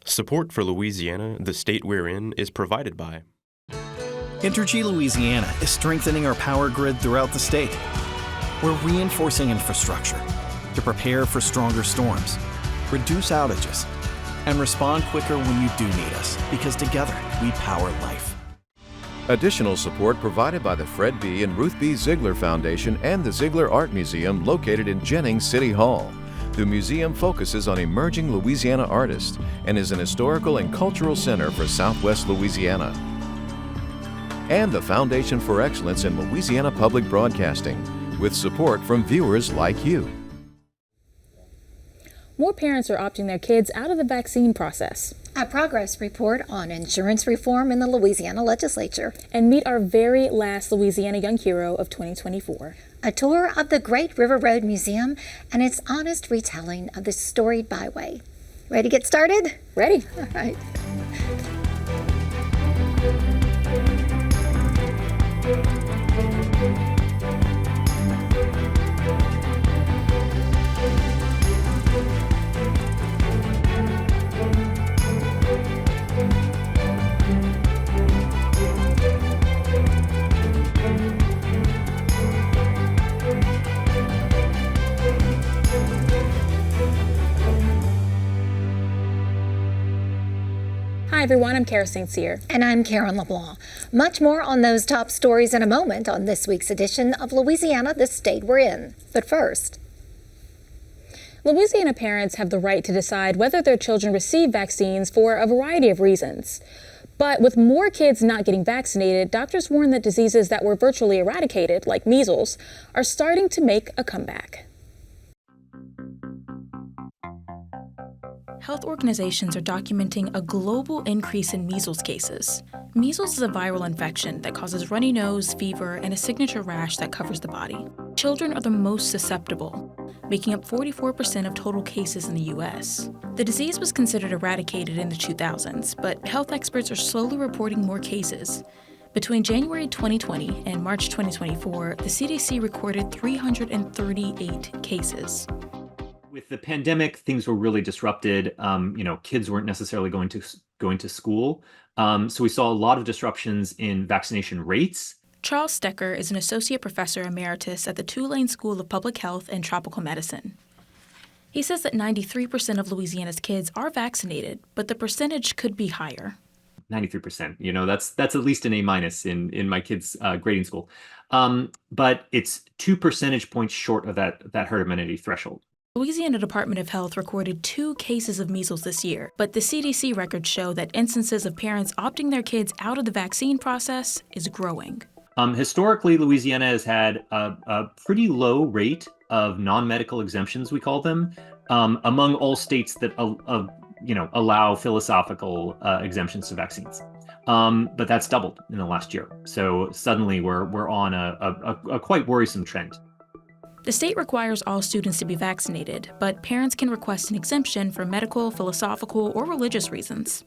Support for Louisiana, the state we're in, is provided by Entergy Louisiana is strengthening our power grid throughout the state. We're reinforcing infrastructure to prepare for stronger storms, reduce outages, and respond quicker when you do need us, because together we power life. Additional support provided by the Fred B. and Ruth B. Ziegler Foundation and the Ziegler Art Museum located in Jennings City Hall. The museum focuses on emerging Louisiana artists and is an historical and cultural center for Southwest Louisiana. And the Foundation for Excellence in Louisiana Public Broadcasting, with support from viewers like you. More parents are opting their kids out of the vaccine process. A progress report on insurance reform in the Louisiana legislature. And meet our very last Louisiana Young Hero of 2024. A tour of the Great River Road Museum and its honest retelling of the storied byway. Ready to get started? Ready. All right. Hi everyone, I'm Kara St. Cyr. And I'm Karen LeBlanc. Much more on those top stories in a moment on this week's edition of Louisiana, the state we're in. But first, Louisiana parents have the right to decide whether their children receive vaccines for a variety of reasons. But with more kids not getting vaccinated, doctors warn that diseases that were virtually eradicated, like measles, are starting to make a comeback. Health organizations are documenting a global increase in measles cases. Measles is a viral infection that causes runny nose, fever, and a signature rash that covers the body. Children are the most susceptible, making up 44% of total cases in the U.S. The disease was considered eradicated in the 2000s, but health experts are slowly reporting more cases. Between January 2020 and March 2024, the CDC recorded 338 cases. With the pandemic, things were really disrupted. Kids weren't necessarily going to school. So we saw a lot of disruptions in vaccination rates. Charles Stecker is an associate professor emeritus at the Tulane School of Public Health and Tropical Medicine. He says that 93% of Louisiana's kids are vaccinated, but the percentage could be higher. 93%, that's at least an A- in my kids' grading school. But it's 2 percentage points short of that herd immunity threshold. Louisiana Department of Health recorded 2 cases of measles this year, but the CDC records show that instances of parents opting their kids out of the vaccine process is growing. Historically, Louisiana has had a pretty low rate of non-medical exemptions, we call them, among all states that allow philosophical exemptions to vaccines. But that's doubled in the last year. So suddenly we're on a quite worrisome trend. The state requires all students to be vaccinated, but parents can request an exemption for medical, philosophical, or religious reasons.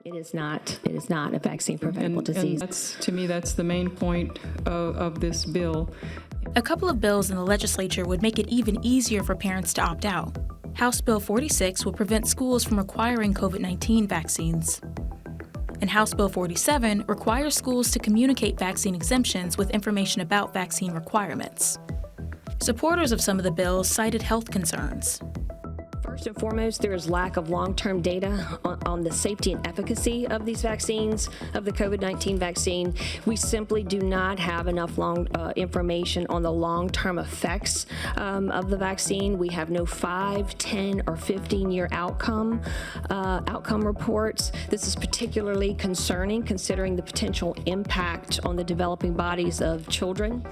It is not a vaccine-preventable disease. And to me, that's the main point of this bill. A couple of bills in the legislature would make it even easier for parents to opt out. House Bill 46 will prevent schools from requiring COVID-19 vaccines. And House Bill 47 requires schools to communicate vaccine exemptions with information about vaccine requirements. Supporters of some of the bills cited health concerns. First and foremost, there is lack of long-term data on the safety and efficacy of these vaccines, of the COVID-19 vaccine. We simply do not have enough information on the long-term effects of the vaccine. We have no 5, 10, or 15-year outcome reports. This is particularly concerning considering the potential impact on the developing bodies of children.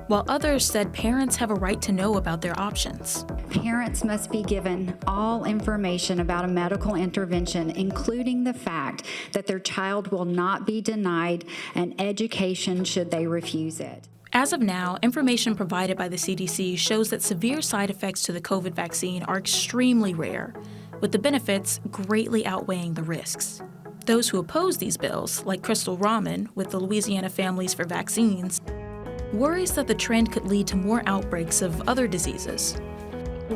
While others said parents have a right to know about their options. Parents must be given all information about a medical intervention, including the fact that their child will not be denied an education should they refuse it. As of now, information provided by the CDC shows that severe side effects to the COVID vaccine are extremely rare, with the benefits greatly outweighing the risks. Those who oppose these bills, like Crystal Rahman with the Louisiana Families for Vaccines, worries that the trend could lead to more outbreaks of other diseases.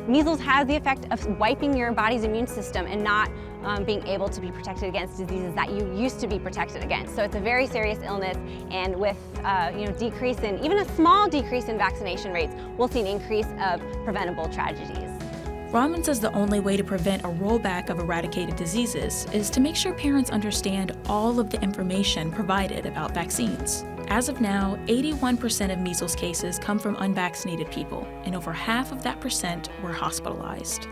Measles has the effect of wiping your body's immune system and not being able to be protected against diseases that you used to be protected against. So it's a very serious illness, and with decrease in, even a small decrease in vaccination rates, we'll see an increase of preventable tragedies. Rahman says the only way to prevent a rollback of eradicated diseases is to make sure parents understand all of the information provided about vaccines. As of now, 81% of measles cases come from unvaccinated people, and over half of that percent were hospitalized.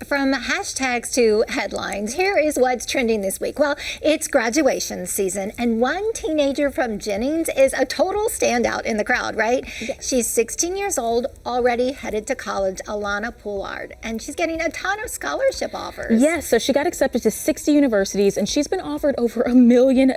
From hashtags to headlines, here is what's trending this week. Well, it's graduation season, and one teenager from Jennings is a total standout in the crowd, right? Yes. She's 16 years old, already headed to college, Alana Poulard, and she's getting a ton of scholarship offers. Yes, so she got accepted to 60 universities, and she's been offered over $1 million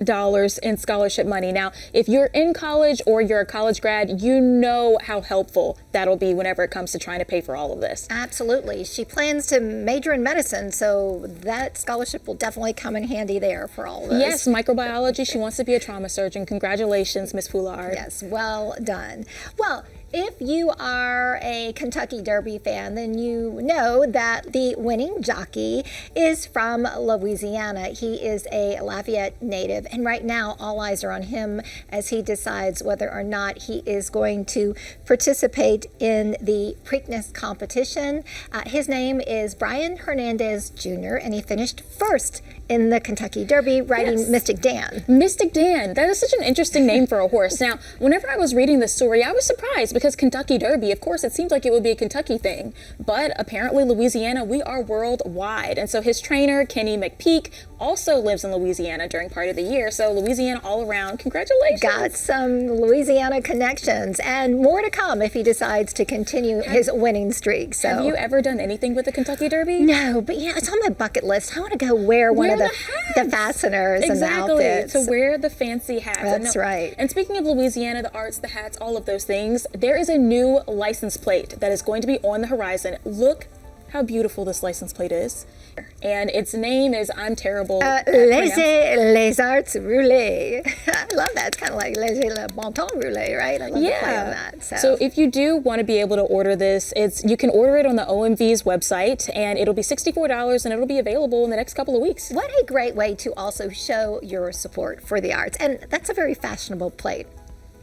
in scholarship money. Now, if you're in college or you're a college grad, you know how helpful that'll be whenever it comes to trying to pay for all of this. Absolutely. She plans to major in medicine, so that scholarship will definitely come in handy there for all of us. Yes, microbiology. She wants to be a trauma surgeon. Congratulations, Ms. Poulard. Yes, well done. Well, if you are a Kentucky Derby fan, then you know that the winning jockey is from Louisiana. He is a Lafayette native, and right now all eyes are on him as he decides whether or not he is going to participate in the Preakness competition. His name is Brian Hernandez Jr., and he finished first in the Kentucky Derby, riding yes. Mystic Dan. Mystic Dan. That is such an interesting name for a horse. Now, whenever I was reading this story, I was surprised because Kentucky Derby, of course, it seems like it would be a Kentucky thing, but apparently Louisiana, we are worldwide. And so his trainer, Kenny McPeak, also lives in Louisiana during part of the year. So Louisiana all around. Congratulations. Got some Louisiana connections, and more to come if he decides to continue his winning streak. So, have you ever done anything with the Kentucky Derby? No, but yeah, it's on my bucket list. I want to go wear one of the fasteners and the outfits. To wear the fancy hats. That's right. And speaking of Louisiana, the arts, the hats, all of those things, there is a new license plate that is going to be on the horizon. Look how beautiful this license plate is. And its name is, I'm terrible. Les Arts Roulés. I love that. It's kind of like Le Bon Temps Roulé, right? I love the play on that. So if you do want to be able to order this, you can order it on the OMV's website, and it'll be $64, and it'll be available in the next couple of weeks. What a great way to also show your support for the arts. And that's a very fashionable plate.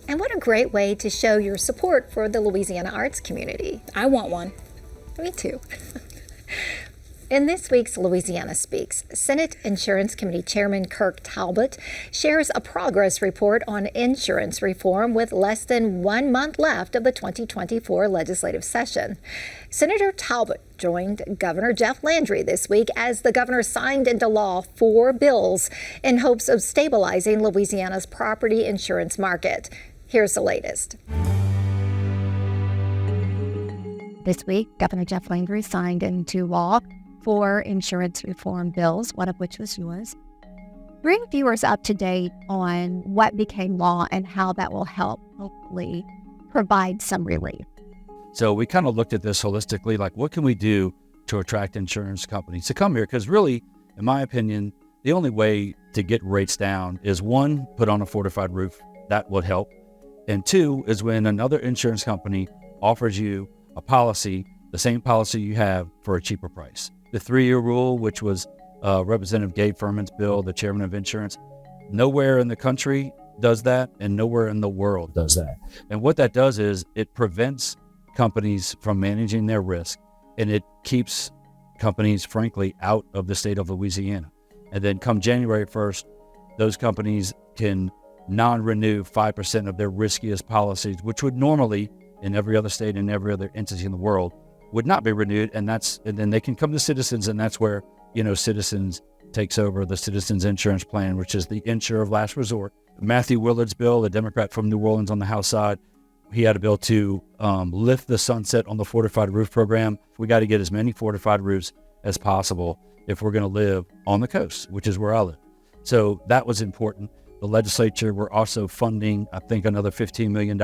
And what a great way to show your support for the Louisiana arts community. I want one. Me too. In this week's Louisiana Speaks, Senate Insurance Committee Chairman Kirk Talbot shares a progress report on insurance reform with less than 1 month left of the 2024 legislative session. Senator Talbot joined Governor Jeff Landry this week as the governor signed into law 4 bills in hopes of stabilizing Louisiana's property insurance market. Here's the latest. This week, Governor Jeff Landry signed into law 4 insurance reform bills, one of which was yours. Bring viewers up to date on what became law and how that will help, hopefully, provide some relief. So we kind of looked at this holistically, like what can we do to attract insurance companies to come here? Because really, in my opinion, the only way to get rates down is 1, put on a fortified roof. That would help. And 2 is when another insurance company offers you a policy, the same policy you have, for a cheaper price. The 3-year rule, which was Representative Gabe Furman's bill, the chairman of insurance, nowhere in the country does that, and nowhere in the world does that. And what that does is it prevents companies from managing their risk, and it keeps companies, frankly, out of the state of Louisiana. And then come January 1st, those companies can non-renew 5% of their riskiest policies, which would normally, in every other state and every other entity in the world, would not be renewed, and then they can come to Citizens, and that's where, Citizens takes over the Citizens Insurance Plan, which is the insurer of last resort. Matthew Willard's bill, a Democrat from New Orleans on the House side, he had a bill to lift the sunset on the fortified roof program. We got to get as many fortified roofs as possible if we're going to live on the coast, which is where I live. So that was important. The legislature were also funding, I think, another $15 million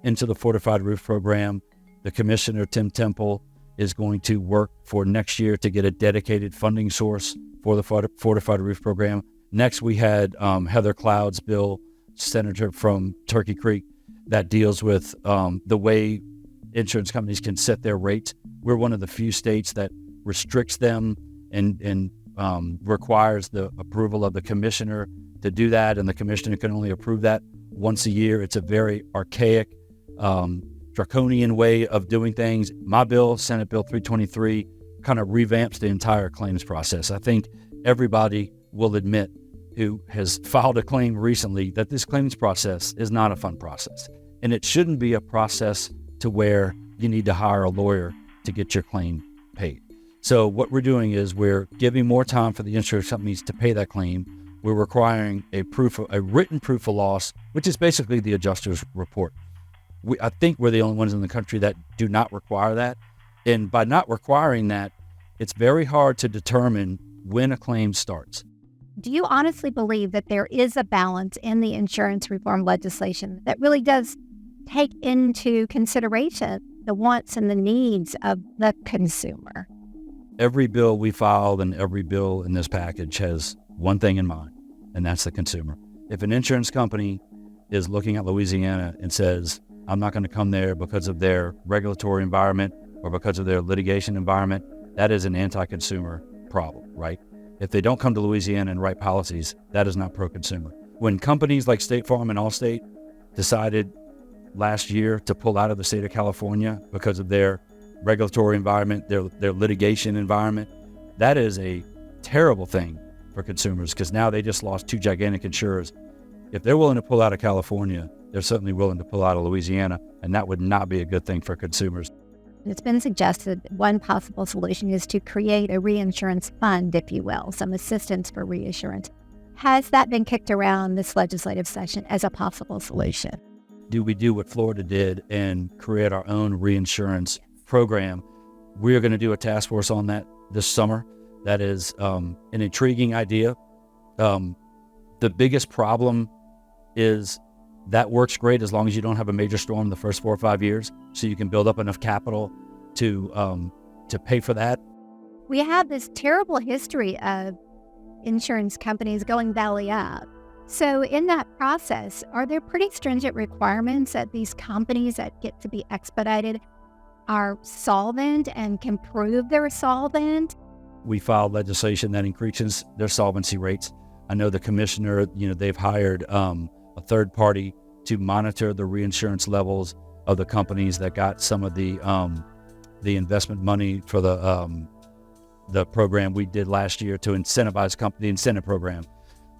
into the fortified roof program. The commissioner, Tim Temple, is going to work for next year to get a dedicated funding source for the fortified roof program. Next, we had Heather Cloud's bill, senator from Turkey Creek, that deals with the way insurance companies can set their rates. We're one of the few states that restricts them and requires the approval of the commissioner to do that, and the commissioner can only approve that once a year. It's a very archaic, draconian way of doing things. My bill, Senate Bill 323, kind of revamps the entire claims process. I think everybody will admit who has filed a claim recently that this claims process is not a fun process. And it shouldn't be a process to where you need to hire a lawyer to get your claim paid. So what we're doing is we're giving more time for the insurance companies to pay that claim. We're requiring a written proof of loss, which is basically the adjuster's report. I think we're the only ones in the country that do not require that. And by not requiring that, it's very hard to determine when a claim starts. Do you honestly believe that there is a balance in the insurance reform legislation that really does take into consideration the wants and the needs of the consumer? Every bill we filed and every bill in this package has one thing in mind, and that's the consumer. If an insurance company is looking at Louisiana and says, I'm not going to come there because of their regulatory environment or because of their litigation environment, that is an anti-consumer problem, right? If they don't come to Louisiana and write policies, that is not pro-consumer. When companies like State Farm and Allstate decided last year to pull out of the state of California because of their regulatory environment, their litigation environment, that is a terrible thing for consumers because now they just lost two gigantic insurers. If they're willing to pull out of California, they're certainly willing to pull out of Louisiana, and that would not be a good thing for consumers. It's been suggested one possible solution is to create a reinsurance fund, if you will, some assistance for reinsurance. Has that been kicked around this legislative session as a possible solution? Do we do what Florida did and create our own reinsurance program? We're going to do a task force on that this summer. That is an intriguing idea. The biggest problem is that works great as long as you don't have a major storm the first 4 or 5 years, so you can build up enough capital to pay for that. We have this terrible history of insurance companies going belly up. So in that process, are there pretty stringent requirements that these companies that get to be expedited are solvent and can prove they're solvent? We filed legislation that increases their solvency rates. I know the commissioner, they've hired a third party to monitor the reinsurance levels of the companies that got some of the investment money for the program we did last year to incentivize the incentive program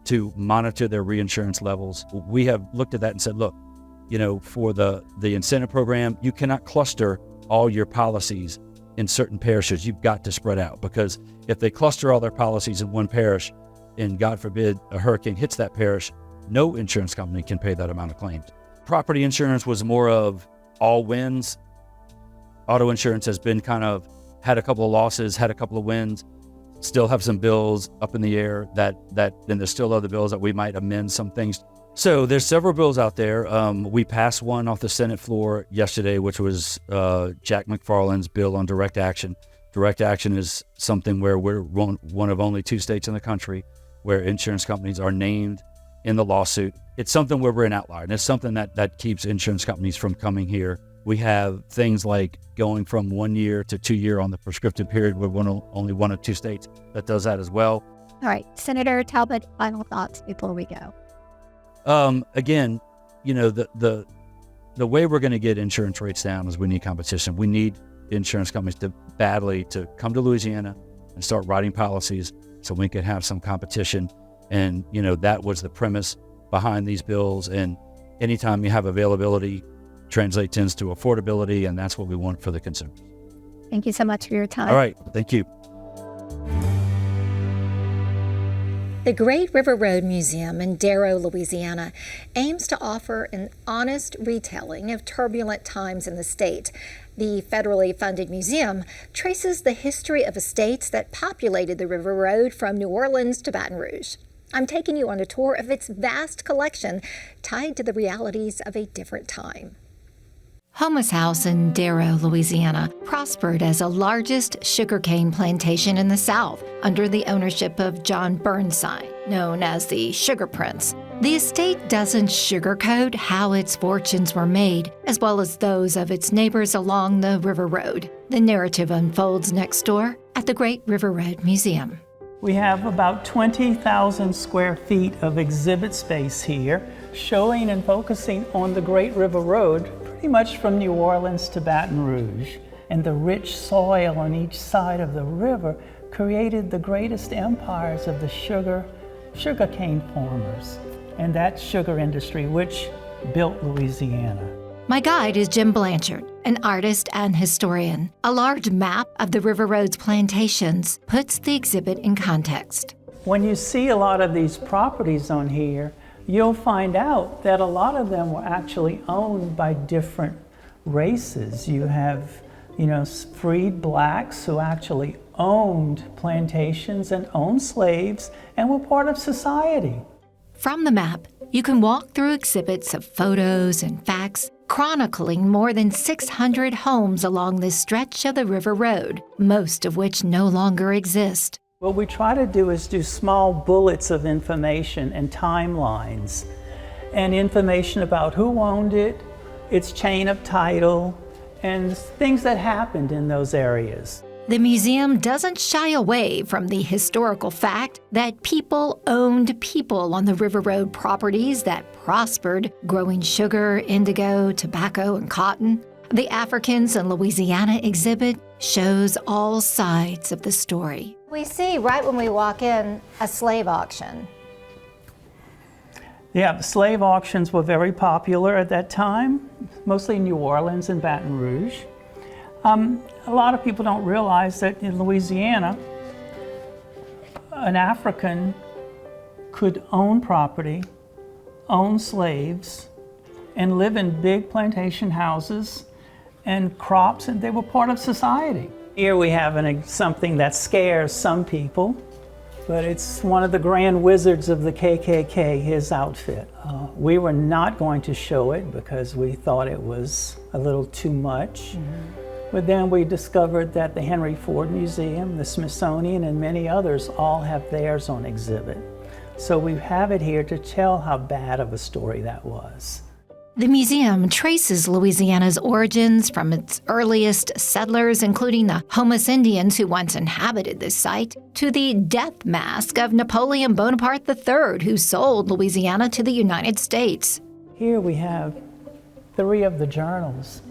to monitor their reinsurance levels. We have looked at that and said, look, for the incentive program, you cannot cluster all your policies in certain parishes. You've got to spread out, because if they cluster all their policies in one parish and God forbid a hurricane hits that parish, no insurance company can pay that amount of claims. Property insurance was more of all wins. Auto insurance has been had a couple of losses, had a couple of wins, still have some bills up in the air that then there's still other bills that we might amend some things. So there's several bills out there. We passed one off the Senate floor yesterday, which was Jack McFarland's bill on direct action. Direct action is something where we're one of only 2 states in the country where insurance companies are named in the lawsuit. It's something where we're an outlier, and it's something that keeps insurance companies from coming here. We have things like going from 1 year to 2 year on the prescriptive period. We're only one of 2 states that does that as well. All right, Senator Talbot, final thoughts before we go. Again, the way we're going to get insurance rates down is we need competition. We need insurance companies to come to Louisiana and start writing policies so we can have some competition. And, that was the premise behind these bills. And anytime you have availability, translates into affordability, and that's what we want for the consumers. Thank you so much for your time. All right. Thank you. The Great River Road Museum in Darrow, Louisiana, aims to offer an honest retelling of turbulent times in the state. The federally funded museum traces the history of estates that populated the River Road from New Orleans to Baton Rouge. I'm taking you on a tour of its vast collection tied to the realities of a different time. Homa's House in Darrow, Louisiana, prospered as the largest sugarcane plantation in the South under the ownership of John Burnside, known as the Sugar Prince. The estate doesn't sugarcoat how its fortunes were made, as well as those of its neighbors along the River Road. The narrative unfolds next door at the Great River Road Museum. We have about 20,000 square feet of exhibit space here, showing and focusing on the Great River Road, pretty much from New Orleans to Baton Rouge. And the rich soil on each side of the river created the greatest empires of the sugarcane farmers and that sugar industry which built Louisiana. My guide is Jim Blanchard, an artist and historian. A large map of the River Road's plantations puts the exhibit in context. When you see a lot of these properties on here, you'll find out that a lot of them were actually owned by different races. You have, freed blacks who actually owned plantations and owned slaves and were part of society. From the map, you can walk through exhibits of photos and facts chronicling more than 600 homes along this stretch of the River Road, most of which no longer exist. What we try to do is do small bullets of information and timelines, and information about who owned it, its chain of title, and things that happened in those areas. The museum doesn't shy away from the historical fact that people owned people on the River Road properties that prospered, growing sugar, indigo, tobacco, and cotton. The Africans in Louisiana exhibit shows all sides of the story. We see right when we walk in a slave auction. Yeah, slave auctions were very popular at that time, mostly New Orleans and Baton Rouge. A lot of people don't realize that in Louisiana, an African could own property, own slaves, and live in big plantation houses and crops, and they were part of society. Here we have something that scares some people, but it's one of the grand wizards of the KKK, his outfit. We were not going to show it because we thought it was a little too much. Mm-hmm. But then we discovered that the Henry Ford Museum, the Smithsonian, and many others all have theirs on exhibit. So we have it here to tell how bad of a story that was. The museum traces Louisiana's origins from its earliest settlers, including the Homas Indians who once inhabited this site, to the death mask of Napoleon Bonaparte III, who sold Louisiana to the United States. Here we have 3 of the journals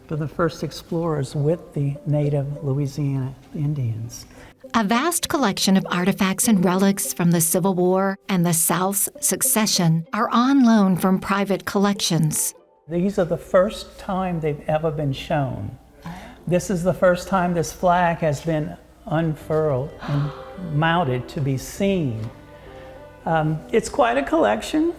for the first explorers with the native Louisiana Indians. A vast collection of artifacts and relics from the Civil War and the South's secession are on loan from private collections. These are the first time they've ever been shown. This is the first time this flag has been unfurled and mounted to be seen. It's quite a collection.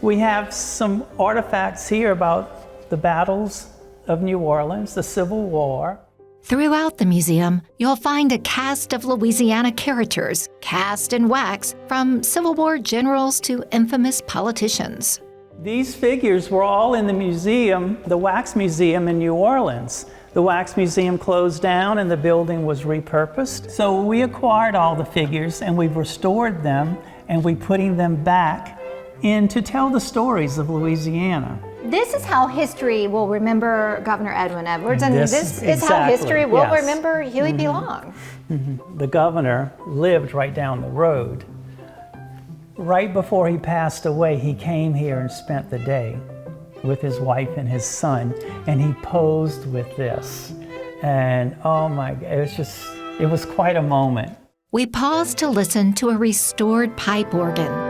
We have some artifacts here about the battles of New Orleans, the Civil War. Throughout the museum, you'll find a cast of Louisiana characters cast in wax, from Civil War generals to infamous politicians. These figures were all in the museum, the Wax Museum in New Orleans. The Wax Museum closed down and the building was repurposed. So we acquired all the figures and we've restored them and we're putting them back in to tell the stories of Louisiana. This is how history will remember Governor Edwin Edwards, and this is how history will remember Huey P. Long. Mm-hmm. The governor lived right down the road. Right before he passed away, he came here and spent the day with his wife and his son, and he posed with this. And oh my God, it was quite a moment. We paused to listen to a restored pipe organ.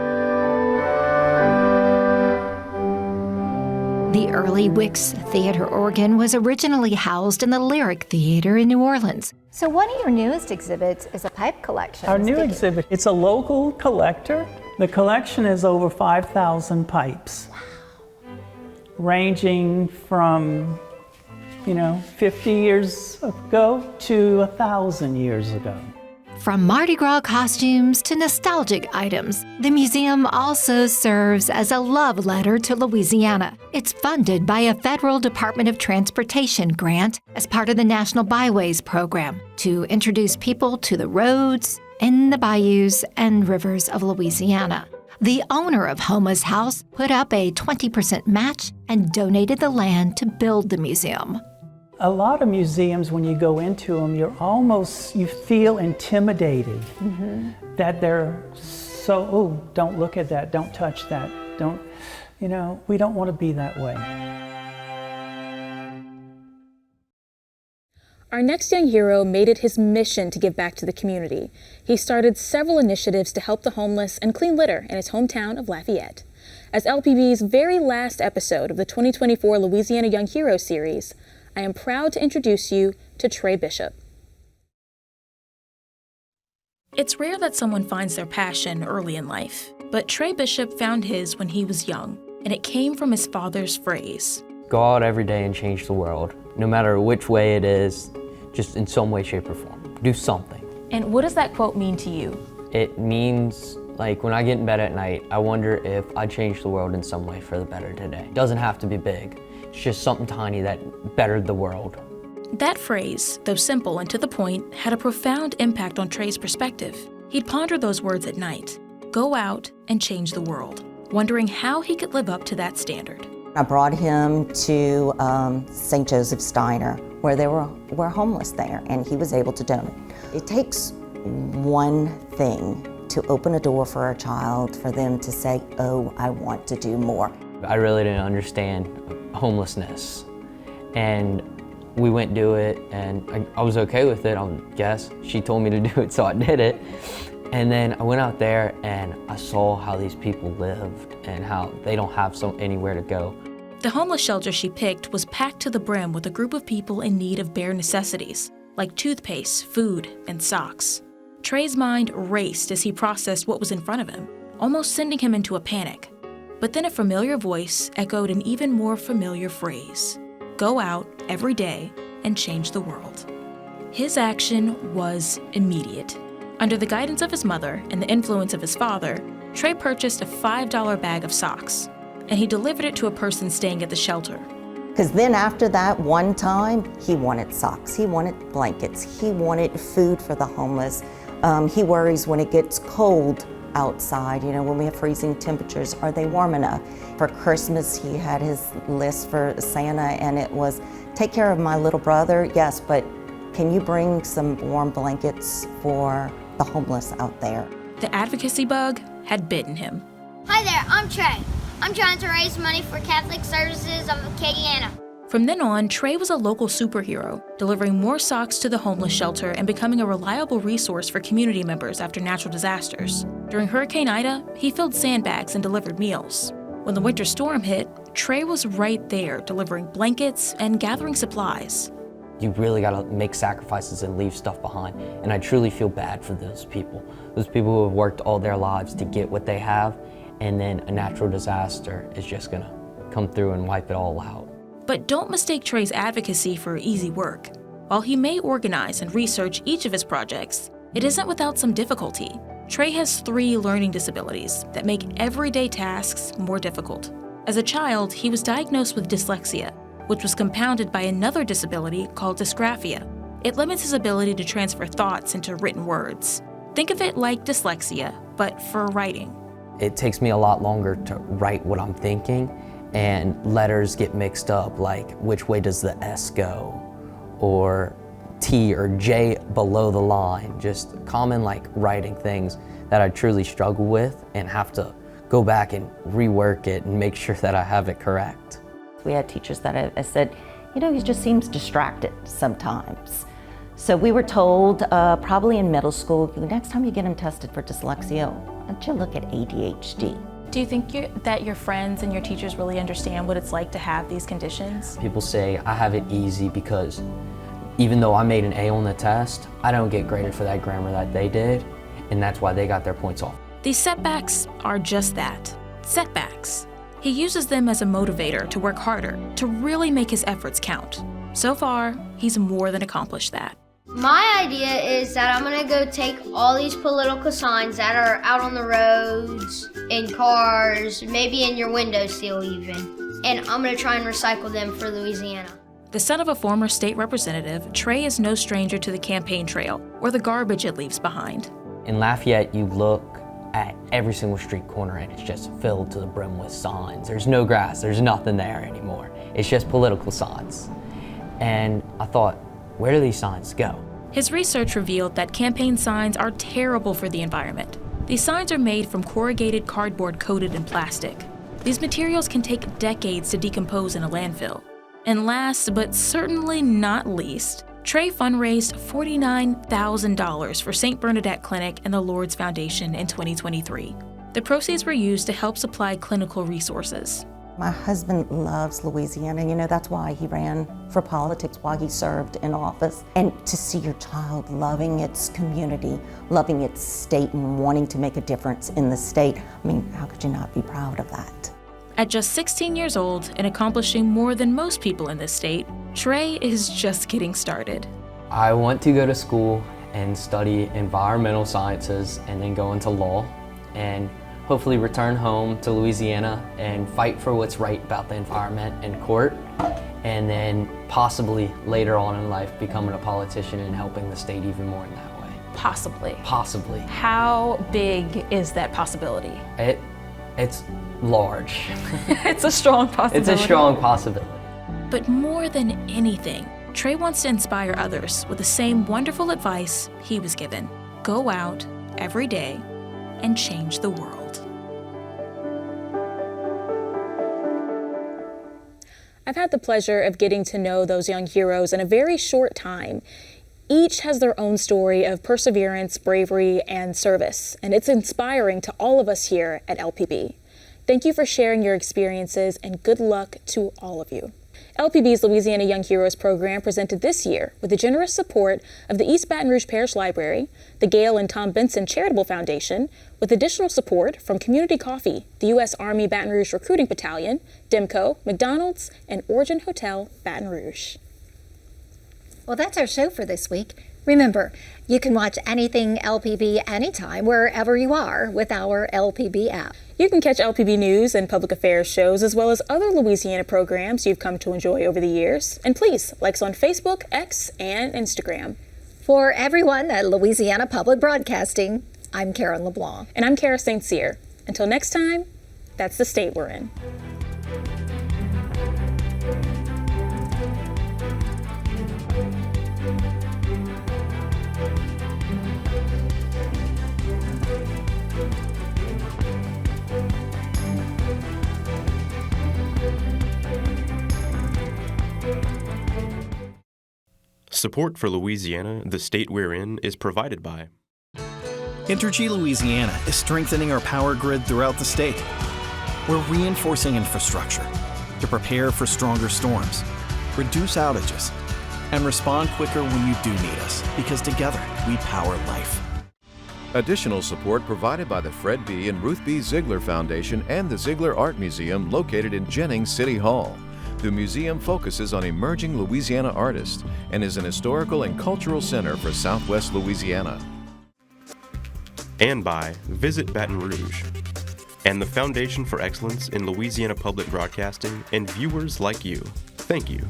The early Wicks Theater organ was originally housed in the Lyric Theater in New Orleans. So one of your newest exhibits is a pipe collection. Our new exhibit, it's a local collector. The collection is over 5,000 pipes. Wow. Ranging from, 50 years ago to 1,000 years ago. From Mardi Gras costumes to nostalgic items, the museum also serves as a love letter to Louisiana. It's funded by a federal Department of Transportation grant as part of the National Byways program to introduce people to the roads in the bayous and rivers of Louisiana. The owner of Homa's house put up a 20% match and donated the land to build the museum. A lot of museums, when you go into them, you feel intimidated that they're so, oh, don't look at that, don't touch that, we don't want to be that way. Our next young hero made it his mission to give back to the community. He started several initiatives to help the homeless and clean litter in his hometown of Lafayette. As LPB's very last episode of the 2024 Louisiana Young Hero series, I am proud to introduce you to Trey Bishop. It's rare that someone finds their passion early in life, but Trey Bishop found his when he was young, and it came from his father's phrase. Go out every day and change the world, no matter which way it is, just in some way, shape, or form. Do something. And what does that quote mean to you? It means, like, when I get in bed at night, I wonder if I changed the world in some way for the better today. It doesn't have to be big. It's just something tiny that bettered the world. That phrase, though simple and to the point, had a profound impact on Trey's perspective. He'd ponder those words at night. Go out and change the world, wondering how he could live up to that standard. I brought him to St. Joseph Steiner, where there were homeless there, and he was able to donate. It takes one thing to open a door for a child, for them to say, oh, I want to do more. I really didn't understand homelessness, and we went do it, and I was okay with it, I guess. She told me to do it, so I did it. And then I went out there and I saw how these people lived and how they don't have anywhere to go. The homeless shelter she picked was packed to the brim with a group of people in need of bare necessities, like toothpaste, food, and socks. Trey's mind raced as he processed what was in front of him, almost sending him into a panic. But then a familiar voice echoed an even more familiar phrase: go out every day and change the world. His action was immediate. Under the guidance of his mother and the influence of his father, Trey purchased a $5 bag of socks, and he delivered it to a person staying at the shelter. Because then after that one time, he wanted socks, he wanted blankets, he wanted food for the homeless. He worries when it gets cold outside, when we have freezing temperatures, are they warm enough? For Christmas, he had his list for Santa, and it was, take care of my little brother, yes, but can you bring some warm blankets for the homeless out there? The advocacy bug had bitten him. Hi there, I'm Trey. I'm trying to raise money for Catholic Services of Acadiana. From then on, Trey was a local superhero, delivering more socks to the homeless shelter and becoming a reliable resource for community members after natural disasters. During Hurricane Ida, he filled sandbags and delivered meals. When the winter storm hit, Trey was right there delivering blankets and gathering supplies. You really gotta make sacrifices and leave stuff behind. And I truly feel bad for those people who have worked all their lives to get what they have, and then a natural disaster is just gonna come through and wipe it all out. But don't mistake Trey's advocacy for easy work. While he may organize and research each of his projects, it isn't without some difficulty. Trey has 3 learning disabilities that make everyday tasks more difficult. As a child, he was diagnosed with dyslexia, which was compounded by another disability called dysgraphia. It limits his ability to transfer thoughts into written words. Think of it like dyslexia, but for writing. It takes me a lot longer to write what I'm thinking, and letters get mixed up, like which way does the S go, or T or J below the line, just common writing things that I truly struggle with and have to go back and rework it and make sure that I have it correct. We had teachers that I said, he just seems distracted sometimes. So we were told, probably in middle school, the next time you get him tested for dyslexia, why don't you look at ADHD? Do you think that your friends and your teachers really understand what it's like to have these conditions? People say I have it easy because even though I made an A on the test, I don't get graded for that grammar that they did, and that's why they got their points off. These setbacks are just that, setbacks. He uses them as a motivator to work harder, to really make his efforts count. So far, he's more than accomplished that. My idea is that I'm gonna go take all these political signs that are out on the roads, in cars, maybe in your windowsill even, and I'm gonna try and recycle them for Louisiana. The son of a former state representative, Trey is no stranger to the campaign trail or the garbage it leaves behind. In Lafayette, you look at every single street corner, and it's just filled to the brim with signs. There's no grass, there's nothing there anymore. It's just political signs. And I thought, where do these signs go? His research revealed that campaign signs are terrible for the environment. These signs are made from corrugated cardboard coated in plastic. These materials can take decades to decompose in a landfill. And last, but certainly not least, Trey fundraised $49,000 for St. Bernadette Clinic and the Lourdes Foundation in 2023. The proceeds were used to help supply clinical resources. My husband loves Louisiana. You know, that's why he ran for politics, why he served in office. And to see your child loving its community, loving its state, and wanting to make a difference in the state, I mean, how could you not be proud of that? At just 16 years old and accomplishing more than most people in this state, Trey is just getting started. I want to go to school and study environmental sciences and then go into law and hopefully return home to Louisiana and fight for what's right about the environment in court, and then possibly later on in life becoming a politician and helping the state even more in that way. Possibly. Possibly. How big is that possibility? It's large. It's a strong possibility. It's a strong possibility. But more than anything, Trey wants to inspire others with the same wonderful advice he was given. Go out every day and change the world. I've had the pleasure of getting to know those young heroes in a very short time. Each has their own story of perseverance, bravery, and service, and it's inspiring to all of us here at LPB. Thank you for sharing your experiences, and good luck to all of you. LPB's Louisiana Young Heroes program presented this year with the generous support of the East Baton Rouge Parish Library, the Gail and Tom Benson Charitable Foundation, with additional support from Community Coffee, the U.S. Army Baton Rouge Recruiting Battalion, Demco, McDonald's, and Origin Hotel, Baton Rouge. Well, that's our show for this week. Remember, you can watch anything LPB anytime, wherever you are, with our LPB app. You can catch LPB news and public affairs shows, as well as other Louisiana programs you've come to enjoy over the years. And please, like us on Facebook, X, and Instagram. For everyone at Louisiana Public Broadcasting, I'm Karen LeBlanc. And I'm Kara St. Cyr. Until next time, that's the state we're in. Support for Louisiana, the state we're in, is provided by Entergy Louisiana is strengthening our power grid throughout the state. We're reinforcing infrastructure to prepare for stronger storms, reduce outages, and respond quicker when you do need us, because together we power life. Additional support provided by the Fred B. and Ruth B. Ziegler Foundation and the Ziegler Art Museum located in Jennings City Hall. The museum focuses on emerging Louisiana artists and is an historical and cultural center for Southwest Louisiana. And by Visit Baton Rouge and the Foundation for Excellence in Louisiana Public Broadcasting and viewers like you. Thank you.